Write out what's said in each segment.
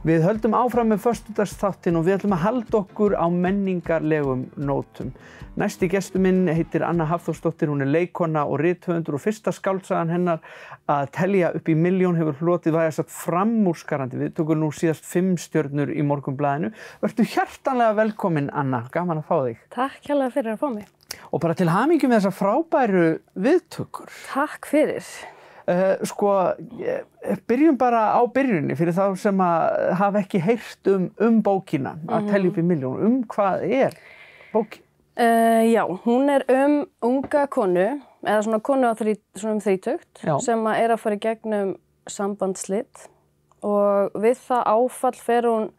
Við höldum áfram með föstudagsþáttinn og við ætlum að halda okkur á menningarlegum nótum. Næsti gestur minn heitir Anna Hafþórsdóttir, hún leikkona og rithöfundur og fyrsta skáldsagan hennar að telja upp í 1.000.000 hefur hlotið vægast sagt framúrskarandi. Við tókum nú síðast 5 stjörnur í Morgunblaðinu. Vertu hjartanlega velkomin, Anna, gaman að fá þig. Takk hérlega fyrir að fá mig. Og bara til hamingju með þessar frábæru viðtökur. Takk fyrir. Byrjum bara á byrjunni fyrir þá sem að hafa ekki heyrt bókina að telja upp í 1.000.000. Hvað er bókin? Já, hún er unga konu, eða svona konu á þrítugt, sem er að fara í gegnum sambandsslit og við það áfall fer hún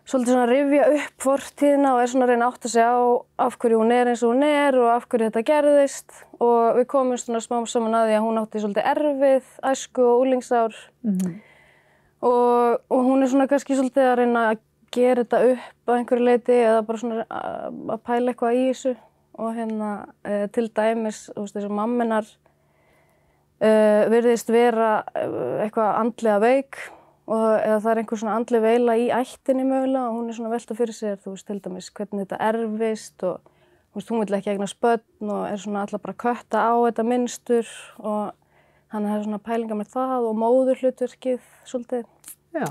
svolítið svona að rifja upp fortíðina og er svona að reyna að átta sig á af hverju hún er eins og hún er og af hverju þetta gerðist og við komumst svona smám saman að því að hún átti svolítið erfið æsku og unglingsár og hún er svona kannski svolítið að reyna að gera þetta upp á einhverju leyti eða bara svona að pæla eitthvað í þessu og til dæmis, þú veist, þessu mammenar virðist vera eitthvað andlega veik eða það er einhver svona andleg veila í ættinni mögulega og hún er svona að velta fyrir sér, þú veist, til dæmis hvernig þetta erfist og þú veist, hún vill ekki eignast börn og er svona alltaf bara að kötta á þetta mynstur og hann er svona pælingar með það og móðurhlutverkið svolítið. Já.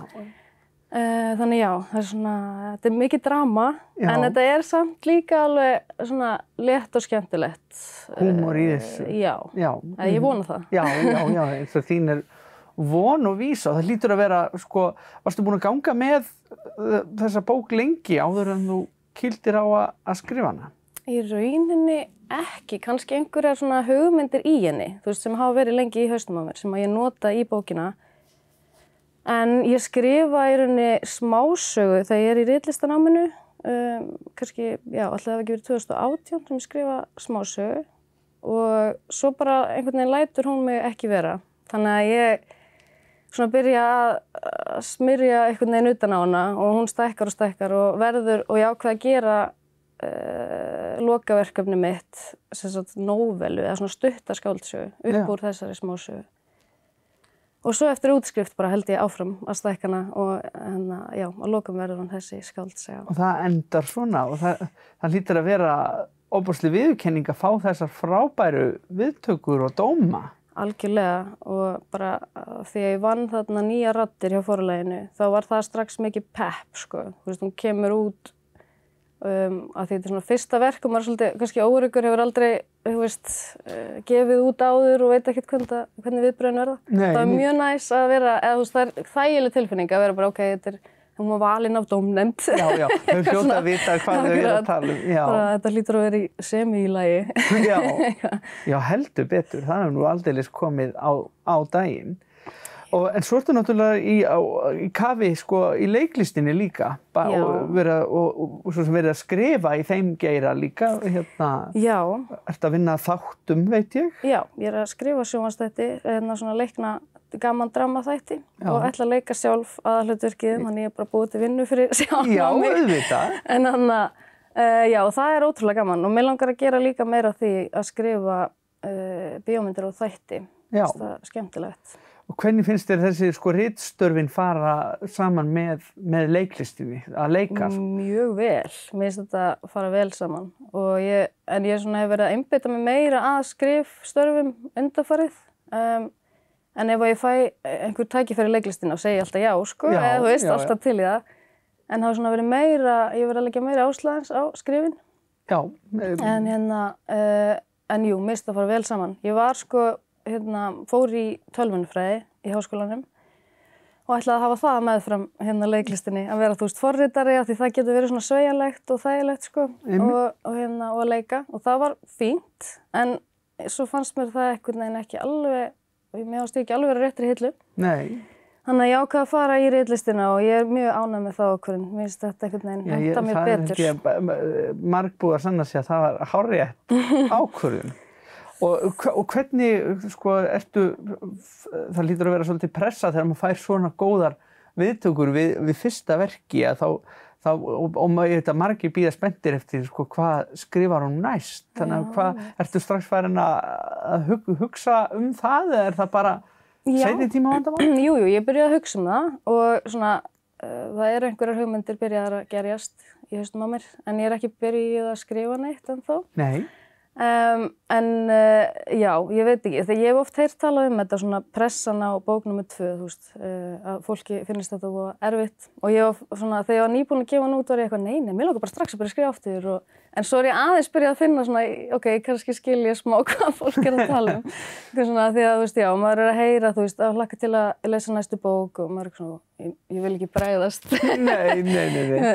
Þannig já, það er svona, þetta er mikið drama en þetta er samt líka alveg svona létt og skemmtilegt. Húmor í þessu. Já, ég vona það. Já, eins og þín er von og vísa. Það hlýtur að vera, varstu búin að ganga með þessa bók lengi áður en þú kýldir á að skrifa hana? Í rauninni ekki, kannski einhverjar svona hugmyndir í henni, þú veist, sem hafa verið lengi í hausnum á mér, sem að ég nota í bókina. En ég skrifa í rauninni smásögu þegar ég er í ritlistanáminu, kannski, alltaf það ekki verið 2018 sem ég skrifa smásögu og svo bara einhvern veginn lætur hún mig ekki vera. Þannig að ég svona byrja að smyrja einhvern veginn utan á hana og hún stækkar og verður og ég ákvað að gera lokaverkefni mitt, sem sagt nóvelu eða svona stutta skáldsögu upp úr þessari smásögu. Og svo eftir útskrift bara held ég áfram að stækka hana og að lokum verður hún þessi skáldsaga. Og það endar svona og það hlýtur að vera ofboðsleg viðurkenning að fá þessar frábæru viðtökur og dóma. Algjörlega og bara því að ég vann þarna 9 raddir hjá forlaginu þá var það strax mikið pepp, Þú veist, hún kemur út að því þetta er svona fyrsta verk og maður svolítið, kannski óöruggur hefur aldrei, þú veist, gefið út áður og veit ekkert hvernig viðbrögðin verða. Það er mjög næs að vera, eða þú veist, það er þægileg tilfinning að vera bara, hún var valin af dómnefnd. Já, þau hljóta að vita hvað þau eru að tala um. Bara þetta hlýtur að vera í semílagi. Já, heldur betur, það er nú aldeilis komið á daginn. En svo ertu náttúrulega í kafi, í leiklistinni líka og svo sem verið að skrifa í þeim geira líka. Já. Ertu að vinna þáttum, veit ég? Já, ég er að skrifa sjónvarpsþætti, svona leikna gaman dramaþætti og ætla að leika sjálf aðalhlutverkið, þannig ég er bara búið til vinnu fyrir sjálf mig. Já, auðvitað. En það er ótrúlega gaman og mig langar að gera líka meira því að skrifa bíómyndir og þætti. Það er skemmtilegt. Og hvernig finnst þér þessi ritstörfin fara saman með leiklistinni, að leika? Mjög vel. Mér finnst þetta fara vel saman. En ég hef verið að einbeita mig meira að skrifstörfum undanfarið. En ef ég fæ einhver tækifæri í leiklistina og segi alltaf já, eða þú veist, alltaf til í það. En það hefur verið meira, ég hef verið að leggja meira áslagans á skrifin. Já. En jú, mér finnst þetta fara vel saman. Ég var fór í tölvunarfræði í háskólanum og ætlaði að hafa það meðfram leiklistinni að vera, þú veist, forritari af því það getur verið svona sveigjanlegt og þægilegt og að leika og það var fínt en svo fannst mér það einhvern veginn ekki alveg, mér fannst ég ekki alveg vera réttri hillu. Nei. Þannig að ég ákvað að fara í ritlistina og ég er mjög ánægð með það ákvörðun. Mér finnst þetta einhvern veginn henta mér betur. Það er margbúið að sanna sig að það var hárrétt ákvörðun. Og hvernig, það hlýtur að vera svolítið pressa þegar maður fær svona góðar viðtökur við fyrsta verki og margir bíða spenntir eftir hvað skrifar hún næst. Þannig að ertu strax farin að hugsa það eða er það bara seinni tíma vandamál? Jú, ég byrjaði að hugsa það og svona það einhverjar hugmyndir byrjaðar að gerjast í hausnum á mér, en ég ekki byrjuð að skrifa neitt ennþá. Nei. Já, ég veit ekki, þegar ég hef oft heyrt talað þetta svona pressan á bók númer 2, þú veist, að fólki finnst þetta voða erfitt og ég var svona, þegar ég var nýbúin að gefa hann út var ég eitthvað, nei, mér langar bara strax að byrja að skrifa aftur en svo ég aðeins byrjað að finna svona, ok, kannski skil ég smá hvað fólk að tala svona, því að, þú veist, já, maður að heyra, þú veist, að hlakka til að lesa næstu bók og maður svona, ég vil ekki bregðast. Nei.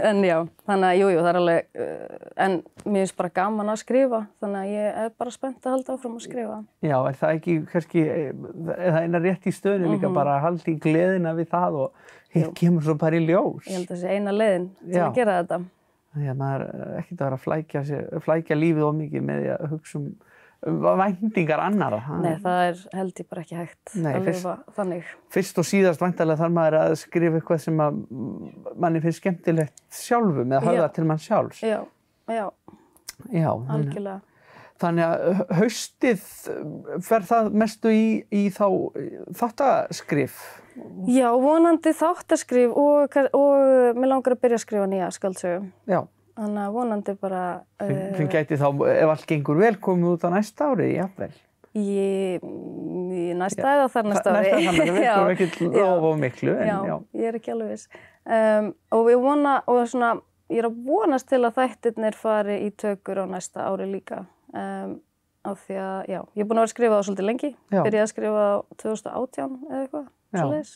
En já, þannig að, jú, það alveg, en mér finnst bara gaman að skrifa, þannig að ég bara spennt að halda áfram að skrifa. Já, það ekki, kannski, það eina rétt í stöðunni líka bara að halda í gleðina við það og hitt kemur svo bara í ljós. Ég held að það sé eina leiðin til að gera þetta. Því að maður ekkert að vera að flækja lífið of mikið með því að hugsa væntingar annarra. Nei, það held ég bara ekki hægt að lifa þannig. Fyrst og síðast væntanlega þarf maður að skrifa eitthvað sem að manni finnst skemmtilegt sjálfum eða höfða til mann sjálfs. Já, algjörlega. Þannig að haustið fer það mestu í þá þáttaskrif? Já, vonandi þáttaskrif og mig langar að byrja að skrifa nýja skáldsögu. Já. Þannig að vonandi bara... Sem gæti þá, ef allt gengur vel, komið út á næsta ári, jafnvel? Í næsta eða þar næsta ári. Næsta, þannig að við erum ekki lofa of miklu. Já, ég ekki alveg viss. Og ég að vonast til að þættirnir fari í tökur á næsta ári líka. Af því að, já, ég búin að vera að skrifa það svolítið lengi. Byrjaði að skrifa 2018 eða eitthvað, svoleiðis.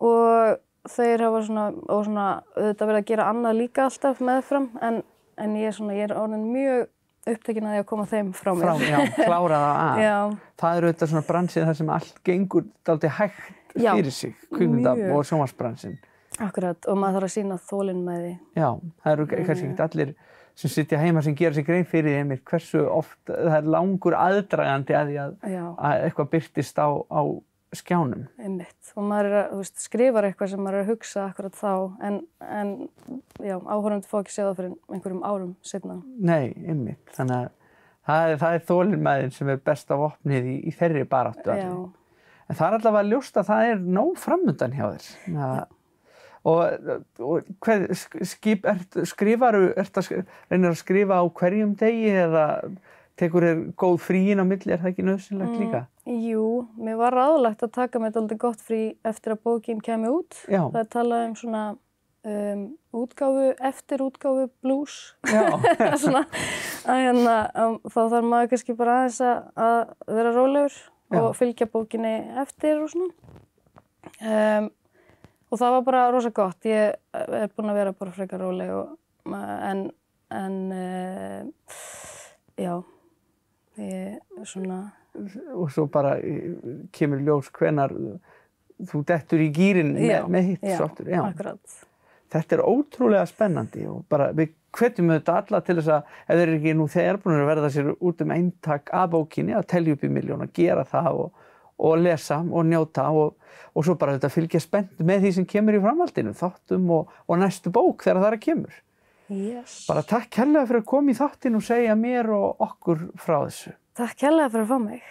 Og þeir hafa svona auðvitað verið að gera annað líka alltaf meðfram, en ég er orðin mjög upptekin að því að koma þeim frá mér. Já, klára það að. Já. Það auðvitað svona bransið þar sem allt gengur dálítið hægt fyrir sig, kvikmynda- og sjónvarpsbransinn. Akkurat, og maður þarf að sýna þolinmæði. Já, það eru kannski ekki allir sem sitja heima sem gera sig grein fyrir því einmitt hversu oft það langur aðdragandi að því að eitthvað birtist á skjánum. Einmitt, og maður skrifar eitthvað sem maður að hugsa akkurat þá, en já, áhorfendur fá ekki séð það fyrir einhverjum árum seinna. Nei, einmitt, þannig að það þolinmæðin sem besta vopnið í þeirri baráttu. Já. En það allavega ljóst að það nóg framundan hjá þér. Já. Og reynir að skrifa á hverjum degi eða tekur þér góð fríin á milli, það ekki nauðsynlegt líka? Jú, mér var ráðlagt að taka mér dálítið gott frí eftir að bókin kæmi út. Já. Það talaði svona eftir útgáfu blues. Já. Svona, þá þarf maður kannski bara aðeins að vera rólegur og fylgja bókinni eftir og svona. Og það var bara rosa gott. Ég búin að vera bara frekar róleg já, ég svona... Og svo bara kemur ljós hvenær þú dettur í gírinn með hitt svolítið. Já, akkurat. Þetta ótrúlega spennandi og bara við hvetjum auðvitað alla til þess að ef þeir ekki nú þegar búin að verða sér út eintak af bókinni að telja upp í milljón að gera það og lesa og njóta og svo bara þetta fylgja spennt með því sem kemur í framhaldinu, þáttum og næstu bók þegar það kemur. Yes. Bara takk kærlega fyrir að koma í þáttinn og segja mér og okkur frá þessu. Takk kærlega fyrir að fá mig.